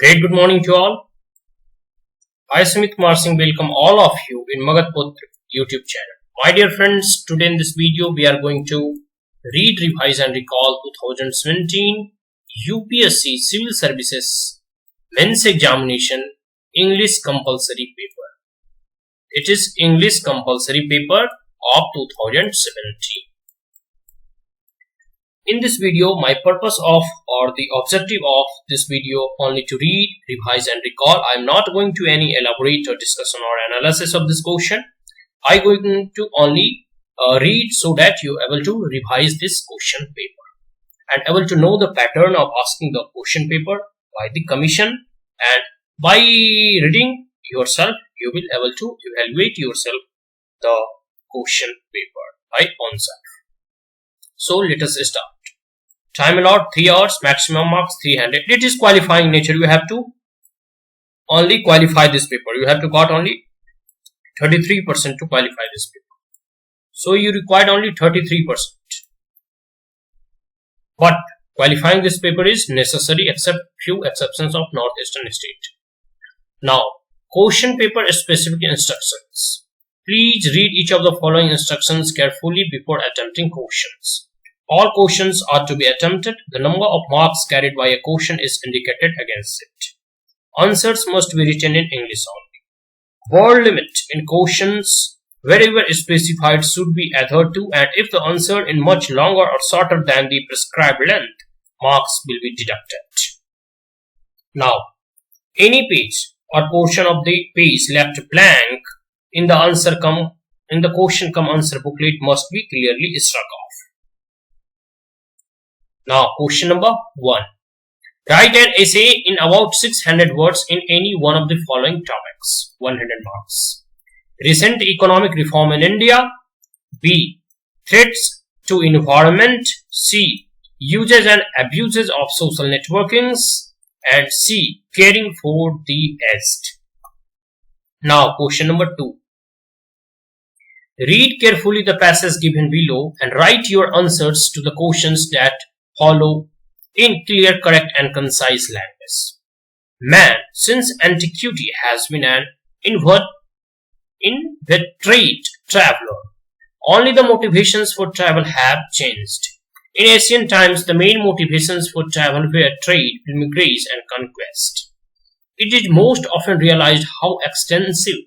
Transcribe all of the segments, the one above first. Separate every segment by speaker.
Speaker 1: Great good morning to all. I Sumit Kumar Singh welcome all of you in Magatput YouTube channel. My dear friends, today in this video we are going to read, revise and recall 2017 UPSC Civil Services Men's Examination English Compulsory Paper. It is English Compulsory Paper of 2017. In this video, my purpose of or the objective of this video only to read, revise and recall. I am not going to any elaborate or discussion or analysis of this question. I am going to only read so that you are able to revise this question paper and able to know the pattern of asking the question paper by the commission, and by reading yourself you will able to evaluate yourself the question paper by oneself. So let us start. Time allowed 3 hours, maximum marks 300. It is qualifying nature. You have to only qualify this paper. You have to got only 33% to qualify this paper. So you required only 33%. But qualifying this paper is necessary except few exceptions of northeastern state. Now, question paper specific instructions. Please read each of the following instructions carefully before attempting questions. All questions are to be attempted. The number of marks carried by a question is indicated against it. Answers must be written in English only. Word limit in questions wherever specified should be adhered to, and if the answer is much longer or shorter than the prescribed length, marks will be deducted. Now, any page or portion of the page left blank in the question come answer booklet must be clearly struck off. Now, question number 1. Write an essay in about 600 words in any one of the following topics. 100 marks. Recent economic reform in India. B. Threats to environment. C. Uses and abuses of social networkings. And C. Caring for the aged. Now, question number 2. Read carefully the passage given below and write your answers to the questions that follow in clear, correct and concise language. Man, since antiquity, has been an inveterate traveler. Only the motivations for travel have changed. In ancient times, the main motivations for travel were trade, pilgrimage and conquest. It is most often realized how extensive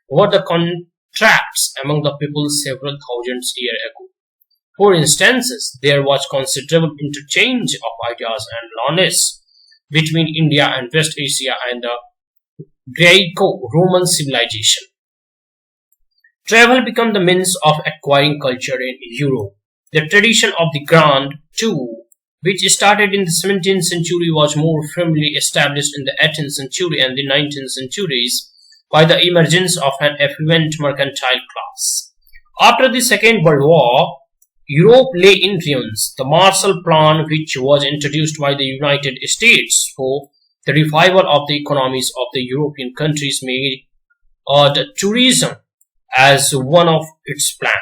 Speaker 1: were the contracts among the people several thousands years ago. For instance, there was considerable interchange of ideas and knowledge between India and West Asia and the Greco-Roman civilization. Travel became the means of acquiring culture in Europe. The tradition of the Grand Tour, which started in the 17th century, was more firmly established in the 18th century and the 19th centuries by the emergence of an affluent mercantile class. After the Second World War, Europe lay in ruins. The Marshall Plan, which was introduced by the United States for the revival of the economies of the European countries, made the tourism as one of its plans.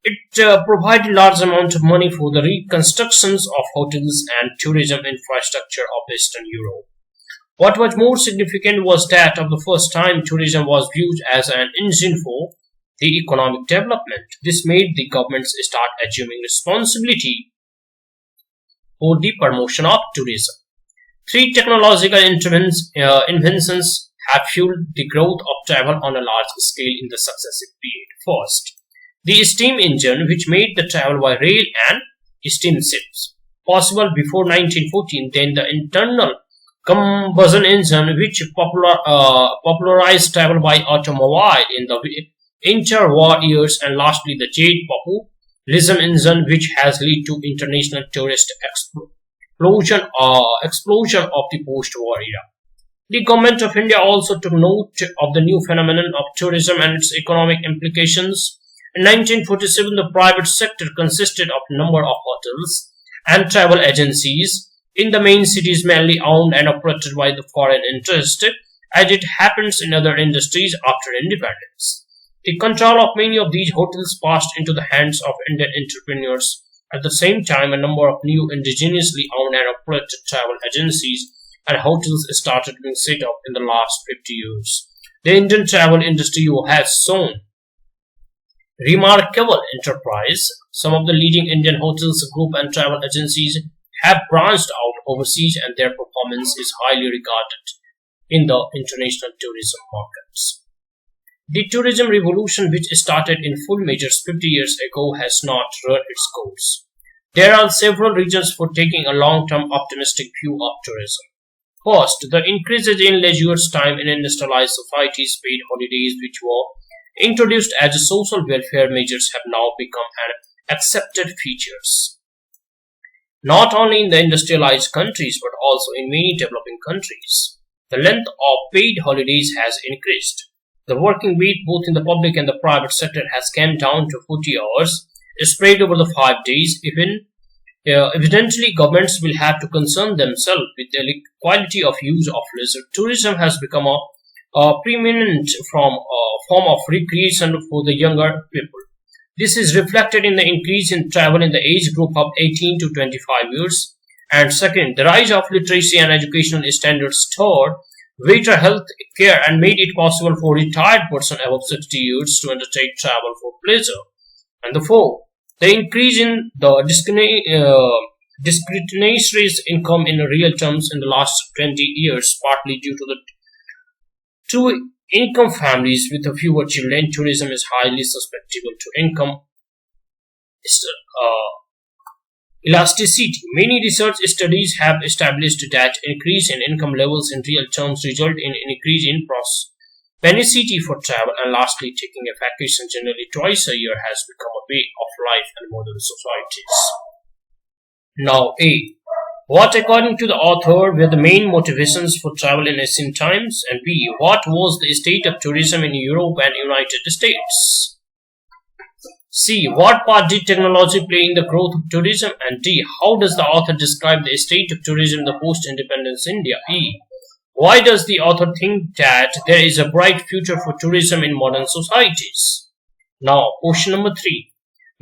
Speaker 1: It provided large amount of money for the reconstructions of hotels and tourism infrastructure of Western Europe. What was more significant was that of the first time tourism was viewed as an engine for the economic development. This made the governments start assuming responsibility for the promotion of tourism. 3 technological inventions have fueled the growth of travel on a large scale in the successive period. First, the steam engine, which made the travel by rail and steamships possible before 1914. Then the internal combustion engine, which popularized travel by automobile in the interwar years, and lastly the jet propulsion engine, which has led to international tourist explosion of the post-war era. The government of India also took note of the new phenomenon of tourism and its economic implications. In 1947, the private sector consisted of a number of hotels and travel agencies in the main cities, mainly owned and operated by the foreign interest, as it happens in other industries after independence. The control of many of these hotels passed into the hands of Indian entrepreneurs. At the same time, a number of new indigenously owned and operated travel agencies and hotels started being set up in the last 50 years. The Indian travel industry has shown remarkable enterprise. Some of the leading Indian hotels, group and travel agencies have branched out overseas, and their performance is highly regarded in the international tourism markets. The tourism revolution, which started in full measures 50 years ago, has not run its course. There are several reasons for taking a long-term optimistic view of tourism. First, the increases in leisure time in industrialized societies, paid holidays, which were introduced as social welfare measures, have now become an accepted features, not only in the industrialized countries but also in many developing countries. The length of paid holidays has increased. The working week both in the public and the private sector has come down to 40 hours, spread over the 5 days. Evidently, governments will have to concern themselves with the quality of use of leisure. Tourism has become a preeminent form of recreation for the younger people. This is reflected in the increase in travel in the age group of 18 to 25 years. And second, the rise of literacy and educational standards. Third, greater health care and made it possible for retired persons above 60 years to undertake travel for pleasure. And the fourth, the increase in the discretionary income in real terms in the last 20 years, partly due to the two-income families with fewer children. Tourism is highly susceptible to income elasticity. Many research studies have established that increase in income levels in real terms result in an increase in propensity for travel. And lastly, taking a vacation generally twice a year has become a way of life in modern societies. Now A. What, according to the author, were the main motivations for travel in ancient times? And B. What was the state of tourism in Europe and United States? C. What part did technology play in the growth of tourism? And D. How does the author describe the state of tourism in the post-independence India? E. Why does the author think that there is a bright future for tourism in modern societies? Now, question number 3.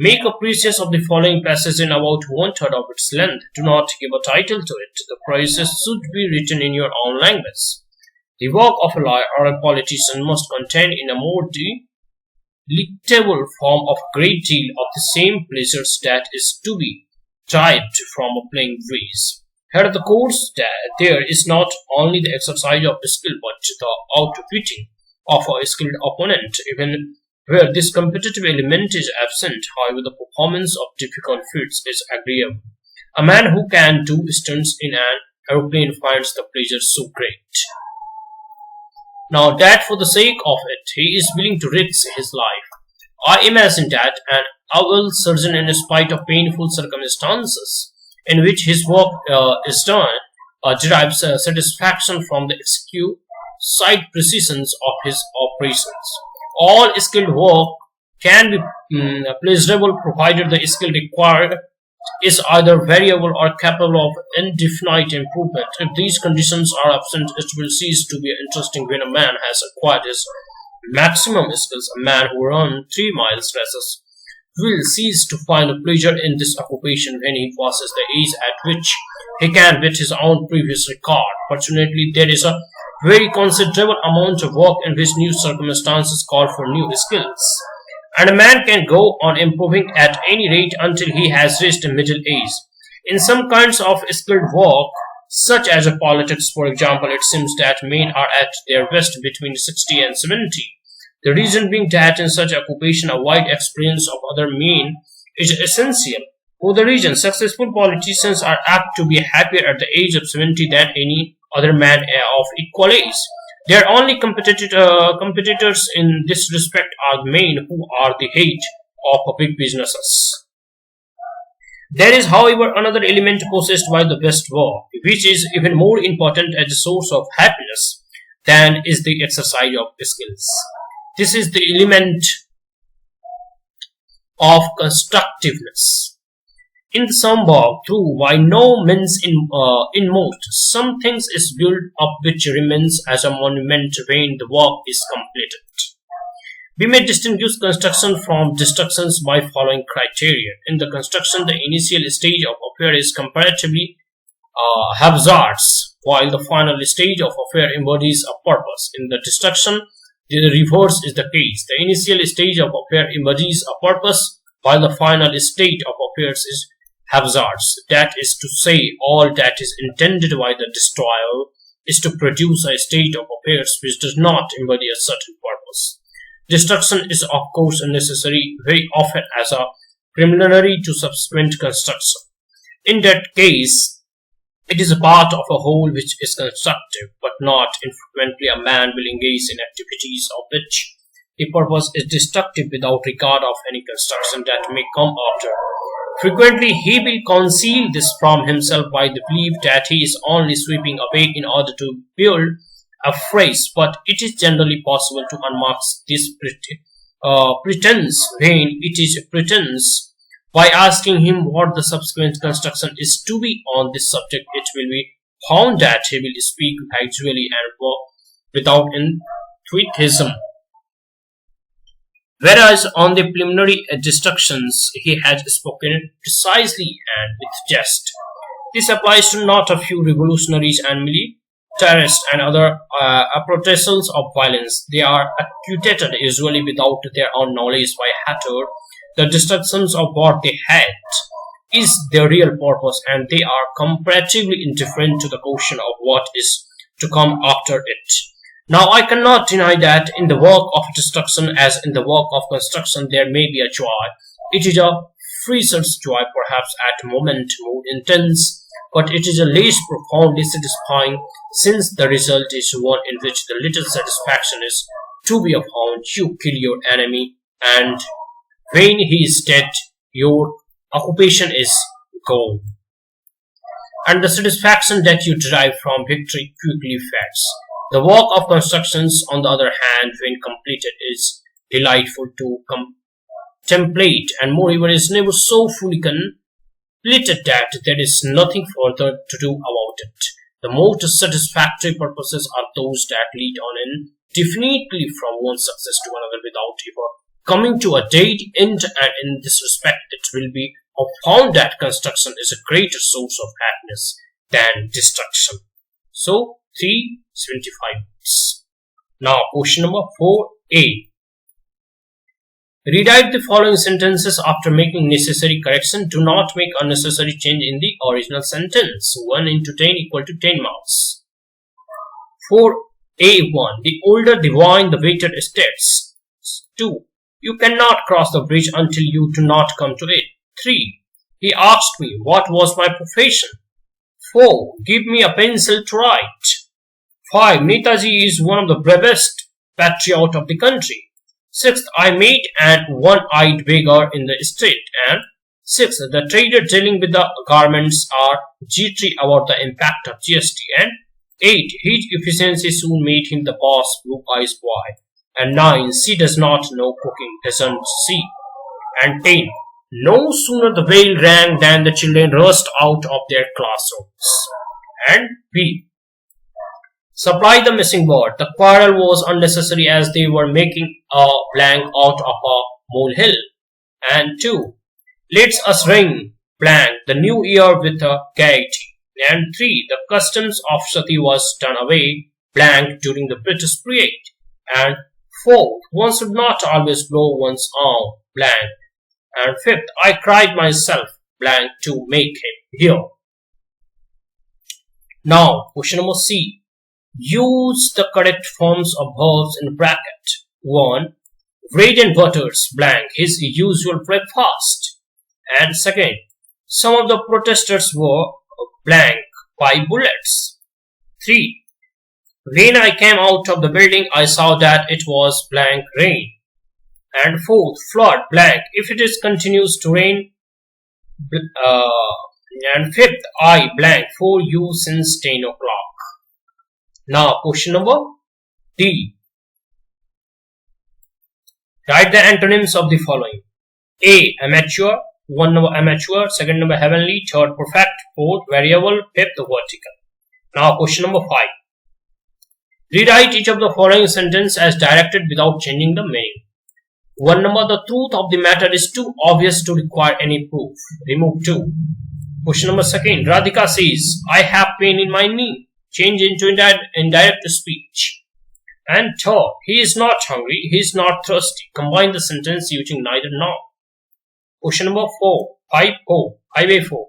Speaker 1: Make a preface of the following passage in about 1/3 of its length. Do not give a title to it. The preface should be written in your own language. The work of a lawyer or a politician must contain in a more delectable form of great deal of the same pleasures that is to be derived from a plain breeze. Here at the course, there is not only the exercise of skill but the outwitting of a skilled opponent. Even where this competitive element is absent, however, the performance of difficult feats is agreeable. A man who can do stunts in an aeroplane finds the pleasure so great, now that for the sake of it, he is willing to risk his life. I imagine that an owl surgeon, in spite of painful circumstances in which his work is done, derives satisfaction from the exquisite precision of his operations. All skilled work can be pleasurable provided the skill required is either variable or capable of indefinite improvement. If these conditions are absent, it will cease to be interesting when a man has acquired his maximum skills. A man who runs 3 miles races will cease to find a pleasure in this occupation when he passes the age at which he can beat his own previous record. Fortunately, there is a very considerable amount of work in which new circumstances call for new skills, and a man can go on improving at any rate until he has reached middle age. In some kinds of skilled work, such as politics, for example, it seems that men are at their best between 60 and 70. The reason being that in such occupation a wide experience of other men is essential. For the reason, successful politicians are apt to be happier at the age of 70 than any other man of equal age. Their only competitors in this respect are the men who are the head of big businesses. There is, however, another element possessed by the best work, which is even more important as a source of happiness than is the exercise of skills. This is the element of constructiveness. In some work, through by no means in most, some things is built up which remains as a monument when the work is completed. We may distinguish construction from destructions by following criteria. In the construction, the initial stage of affair is comparatively hazardous. while the final stage of affair embodies a purpose. In the destruction, the reverse is the case. The initial stage of affair embodies a purpose, while the final state of affairs is haphazards. That is to say, all that is intended by the destroyer is to produce a state of affairs which does not embody a certain purpose. Destruction is of course necessary very often as a preliminary to subsequent construction. In that case, it is a part of a whole which is constructive, but not infrequently a man will engage in activities of which the purpose is destructive without regard of any construction that may come after. Frequently he will conceal this from himself by the belief that he is only sweeping away in order to build a phrase, but it is generally possible to unmask this pretense when it is pretense by asking him what the subsequent construction is to be on this subject. It will be found that he will speak actually and without enthusiasm, whereas on the preliminary destructions he had spoken precisely and with jest. This applies to not a few revolutionaries and militarists and other apostles of violence. They are acquitted usually without their own knowledge by Hatter. The destructions of what they had is their real purpose, and they are comparatively indifferent to the question of what is to come after it. Now I cannot deny that in the work of destruction as in the work of construction there may be a joy. It is a freeser's joy, perhaps at moment more intense, but it is a less profoundly satisfying, since the result is one in which the little satisfaction is to be found. You kill your enemy, and when he is dead, your occupation is gone, and the satisfaction that you derive from victory quickly fades. The work of constructions, on the other hand, when completed, is delightful to contemplate, and moreover is never so fully completed that there is nothing further to do about it. The most satisfactory purposes are those that lead on indefinitely from one success to another without ever coming to a dead end, and in this respect it will be found that construction is a greater source of happiness than destruction. So 375 minutes. Now question number 4a. Rewrite the following sentences after making necessary correction. Do not make unnecessary change in the original sentence. 1 into 10 equal to 10 marks. 4a1. The older the wine, the better it tastes. 2. You cannot cross the bridge until you do not come to it. 3. He asked me what was my profession. 4. Give me a pencil to write. 5. Netaji is one of the bravest patriot of the country. 6. I met an one-eyed beggar in the street. And 6. The trader dealing with the garments are jittery about the impact of GST. And 8. His efficiency soon made him the boss blue-eyes boy. And 9. She does not know cooking, doesn't she? And 10. No sooner the bell rang than the children rushed out of their classrooms. And B. Supply the missing word. The quarrel was unnecessary as they were making a blank out of a molehill. And 2. Let us ring blank the new year with a gaiety. And 3. The customs of sati was done away blank during the British period. And 4. One should not always blow one's own blank. And 5th, I cried myself blank to make him hear. Now, question number C. Use the correct forms of verbs in bracket. 1. Bread and butters blank his usual breakfast. And 2nd, some of the protesters were blank by bullets. 3. When I came out of the building, I saw that it was blank rain. And 4th, flood blank if it is continues to rain. And 5th, I blank for you since 10 o'clock. Now question number D. Write the antonyms of the following. A. Amateur. 1 number amateur. 2nd number heavenly. 3rd perfect. 4th variable. 5th vertical. Now question number 5. Rewrite each of the following sentence as directed without changing the meaning. 1 number. The truth of the matter is too obvious to require any proof. Remove 2. Question number 2. Radhika says, I have pain in my knee. change into indirect speech. And third, he is not hungry, he is not thirsty. Combine the sentence using neither nor. Question number 4. 5A4.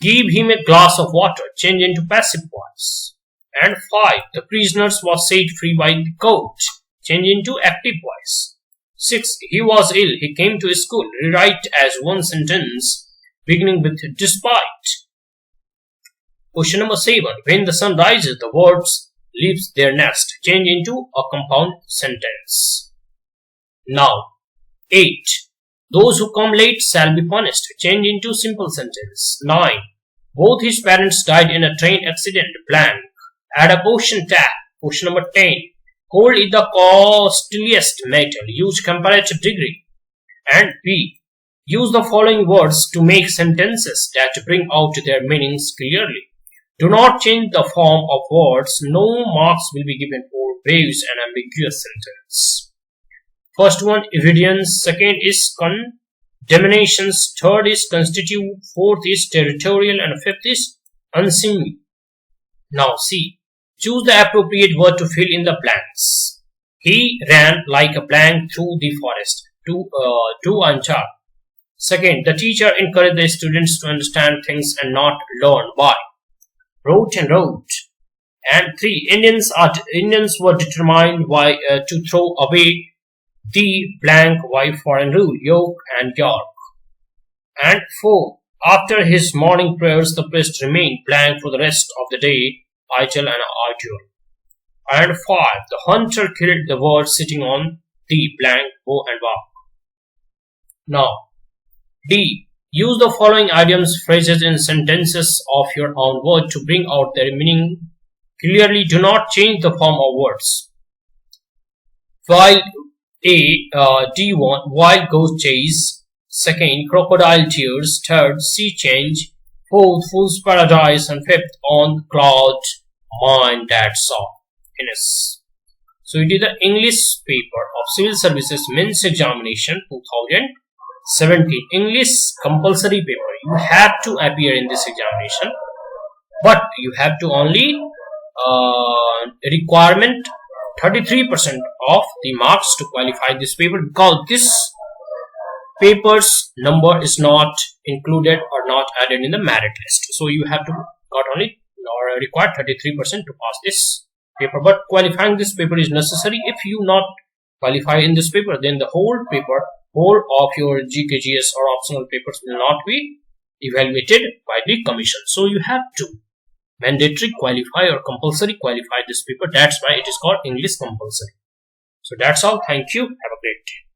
Speaker 1: Give him a glass of water. Change into passive voice. And 5. The prisoners was set free by the court. Change into active voice. 6. He was ill. He came to school. Rewrite as one sentence beginning with despite. Question number 7. When the sun rises, the birds leaves their nest. Change into a compound sentence. Now, 8. Those who come late shall be punished. Change into simple sentence. 9. Both his parents died in a train accident. Blank. Add a question tag. Question number 10. Gold is the costliest metal. Use comparative degree. And B. Use the following words to make sentences that bring out their meanings clearly. Do not change the form of words. No marks will be given for vague and ambiguous sentence. First one, evidence. Second is condemnations. Third is constitute. Fourth is territorial. And fifth is unseemly. Now see. Choose the appropriate word to fill in the blanks. He ran like a blank through the forest. To answer. Second, the teacher encouraged the students to understand things and not learn. Why? Wrote and wrote. And 3. Indians were determined to throw away the blank y foreign rule, York and York. And 4. After his morning prayers, the priest remained blank for the rest of the day, idle and arduous. And 5. The hunter killed the bird sitting on the blank bow and bark. Now, D. Use the following idioms, phrases in sentences of your own word to bring out their meaning clearly. Do not change the form of words. While D1, wild goose chase. Second, crocodile tears. Third, sea change. Fourth, fool's paradise. And fifth, on cloud mind that saw. So it is the English paper of Civil Services Men's Examination 2017. English compulsory paper. You have to appear in this examination, but you have to only requirement 33% of the marks to qualify this paper, because this paper's number is not included or not added in the merit list. So you have to got only or required 33% to pass this paper. But qualifying this paper is necessary. If you not qualify in this paper, then the whole of your GKGS or optional papers will not be evaluated by the commission. So you have to mandatory qualify or compulsory qualify this paper. That's why it is called English compulsory. So that's all. Thank you. Have a great day.